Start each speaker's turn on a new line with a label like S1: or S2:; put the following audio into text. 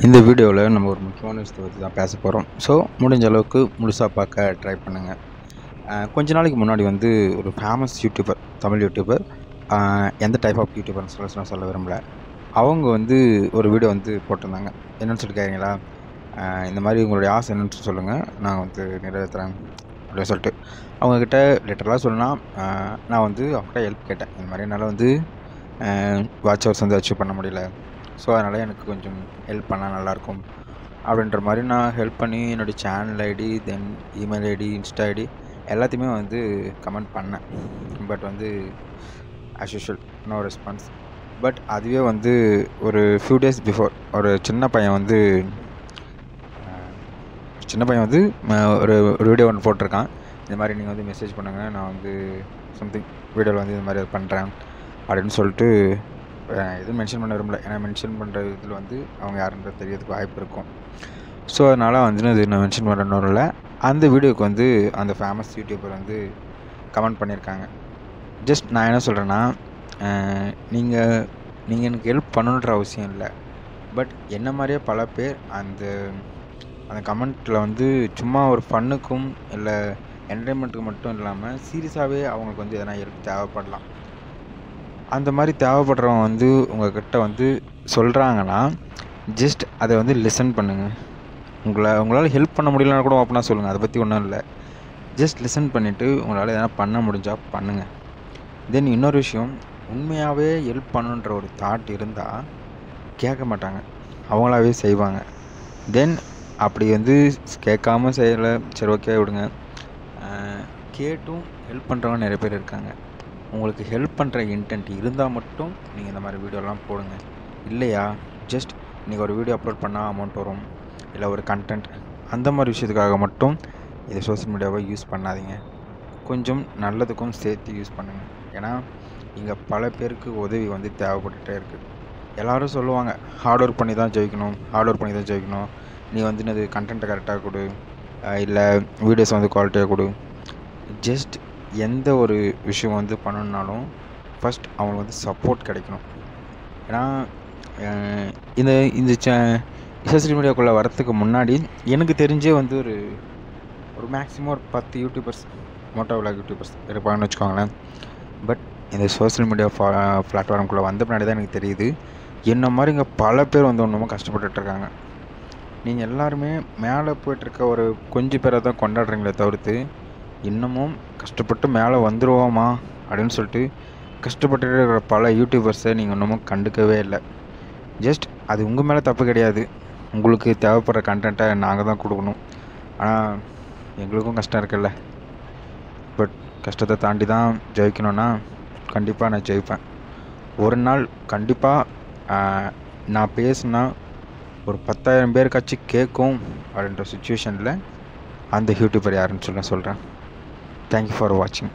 S1: இந்த வீடியோவில் நம்ம ஒரு முக்கியமான விஷயத்தை பற்றி தான் பேச போகிறோம். ஸோ முடிஞ்ச அளவுக்கு முழுசாக பார்க்க ட்ரை பண்ணுங்கள். கொஞ்ச நாளைக்கு முன்னாடி வந்து ஒரு ஃபேமஸ் யூடியூபர், தமிழ் யூடியூபர், எந்த டைப் ஆஃப் யூடியூபர்னு நான் சொல்ல விரும்பல. அவங்க வந்து ஒரு வீடியோ வந்து போட்டிருந்தாங்க. என்னென்னு சொல்லிட்டு கேட்குறீங்களா? இந்த மாதிரி உங்களுடைய ஆசை என்னென்னு சொல்லுங்கள், நான் வந்து நிறைவேற்றுறேன் அப்படின்னு சொல்லிட்டு. அவங்கக்கிட்ட லிட்டரலாக சொல்லலாம், நான் வந்து அவங்ககிட்ட ஹெல்ப் கேட்டேன். இந்த மாதிரி என்னால் வந்து வாட்ச் ஹவர்ஸ் வந்து அச்சீவ் பண்ண முடியல, ஸோ அதனால் எனக்கு கொஞ்சம் ஹெல்ப் பண்ணால் நல்லாயிருக்கும் அப்படின்ற மாதிரி நான் ஹெல்ப் பண்ணி என்னுடைய channel ID, then email ID, insta ID எல்லாத்தையுமே வந்து கமெண்ட் பண்ணேன். பட் வந்து as usual no response. But அதுவே வந்து ஒரு ஃபியூ டேஸ் பிஃபோர் ஒரு சின்ன பையன் வந்து ஒரு வீடியோ ஒன்று போட்டிருக்கான். இந்த மாதிரி நீங்கள் வந்து மெசேஜ் பண்ணுங்கள், நான் வந்து சம்திங் வீடியோவில் வந்து இந்த மாதிரி பண்ணுறேன் அப்படின்னு சொல்லிட்டு எதுவும் மென்ஷன் பண்ண விரும்பல. ஏன்னா மென்ஷன் பண்ணுற இதில் வந்து அவங்க யாருன்றது தெரியறதுக்கு வாய்ப்பு இருக்கும். ஸோ அதனால் வந்து அது நான் மென்ஷன் பண்ணணும் இல்லை. அந்த வீடியோவுக்கு வந்து அந்த ஃபேமஸ் யூடியூபர் வந்து கமெண்ட் பண்ணியிருக்காங்க. ஜஸ்ட் நான் என்ன சொல்கிறேன்னா, நீங்கள் எனக்கு ஹெல்ப் பண்ணணுன்ற அவசியம் இல்லை. பட் என்ன மாதிரியே பல பேர் அந்த கமெண்ட்டில் வந்து சும்மா ஒரு ஃபன்னுக்கும் இல்லை என்டர்டைன்மெண்ட்டுக்கு மட்டும் இல்லாமல் சீரியஸாகவே அவங்களுக்கு வந்து எதனா ஹெல்ப் தேவைப்படலாம். அந்த மாதிரி தேவைப்படுறவங்க வந்து உங்கள்கிட்ட வந்து சொல்கிறாங்கன்னா, ஜஸ்ட் அதை வந்து லிசன் பண்ணுங்கள். உங்களால் ஹெல்ப் பண்ண முடியலன்னா கூட ஓப்பனாக சொல்லுங்கள், அதை பற்றி ஒன்றும் இல்லை. ஜஸ்ட் லிசன் பண்ணிவிட்டு உங்களால் எதனா பண்ண முடிஞ்சால் பண்ணுங்கள். தென் இன்னொரு விஷயம், உண்மையாகவே ஹெல்ப் பண்ணுன்ற ஒரு தாட் இருந்தால் கேட்க மாட்டாங்க, அவங்களாவே செய்வாங்க. தென் அப்படி வந்து கேட்காம செய்யலை, சரி ஓகே விடுங்க. கேட்டும் ஹெல்ப் பண்ணுறவங்க நிறைய பேர் இருக்காங்க. உங்களுக்கு ஹெல்ப் பண்ணுற இன்டென்ட் இருந்தால் மட்டும் நீங்கள் இந்த மாதிரி வீடியோலாம் போடுங்க. இல்லையா, ஜஸ்ட் இன்றைக்கி ஒரு வீடியோ அப்லோட் பண்ணால் அமௌண்ட் வரும், இல்லை ஒரு கண்டென்ட், அந்த மாதிரி விஷயத்துக்காக மட்டும் இதை சோஷியல் மீடியாவை யூஸ் பண்ணாதீங்க. கொஞ்சம் நல்லதுக்கும் சேர்த்து யூஸ் பண்ணுங்கள். ஏன்னா இங்கே பல பேருக்கு உதவி வந்து தேவைப்பட்டுகிட்டே இருக்குது. எல்லோரும் சொல்லுவாங்க, ஹார்ட் ஒர்க் பண்ணி தான் ஜெயிக்கணும், நீ வந்து என்னது கண்டென்ட்டை கரெக்டாக கொடு, இல்லை வீடியோஸ் வந்து குவாலிட்டியாக கொடு. ஜஸ்ட் எந்த ஒரு விஷயம் வந்து பண்ணணுன்னாலும் ஃபஸ்ட் அவங்களுக்கு வந்து சப்போர்ட் கிடைக்கணும். ஏன்னா இந்த சோஷியல் மீடியாவுக்குள்ளே வரத்துக்கு முன்னாடி எனக்கு தெரிஞ்சே வந்து ஒரு மேக்ஸிமம் ஒரு 10 யூடியூபர்ஸ், மோட்டோ விளாக் யூடியூபர்ஸ் இருப்பாங்கன்னு வச்சுக்கோங்களேன். பட் இந்த சோஷியல் மீடியா பிளாட்ஃபார்முக்குள்ளே வந்த பின்னாடி தான் எனக்கு தெரியுது, என்ன மாதிரி இங்கே பல பேர் வந்து ஒன்றுமே கஷ்டப்பட்டுருக்காங்க. நீங்கள் எல்லாருமே மேலே போய்ட்டுருக்க ஒரு கொஞ்சம் பேரை தான் கொண்டாடுறீங்களே தவிர்த்து, இன்னமும் கஷ்டப்பட்டு மேலே வந்துடுவோமா அப்படின்னு சொல்லிட்டு கஷ்டப்பட்டு இருக்கிற பல யூடியூபர்ஸை நீங்கள் இன்னமும் கண்டுக்கவே இல்லை. ஜஸ்ட் அது உங்கள் மேலே தப்பு கிடையாது, உங்களுக்கு தேவைப்படுற கண்டென்ட்டை நாங்கள் தான் கொடுக்கணும். ஆனால் எங்களுக்கும் கஷ்டம் இருக்குல்ல. பட் கஷ்டத்தை தாண்டி தான் ஜெயிக்கணும்னா கண்டிப்பாக நான் ஜெயிப்பேன். ஒரு நாள் கண்டிப்பாக நான் பேசுனா ஒரு 10,000 பேருக்காச்சும் கேட்கும் அப்படின்ற சுச்சுவேஷனில் அந்த யூடியூபர் யாருன்னு சொல்கிறேன். Thank you for watching.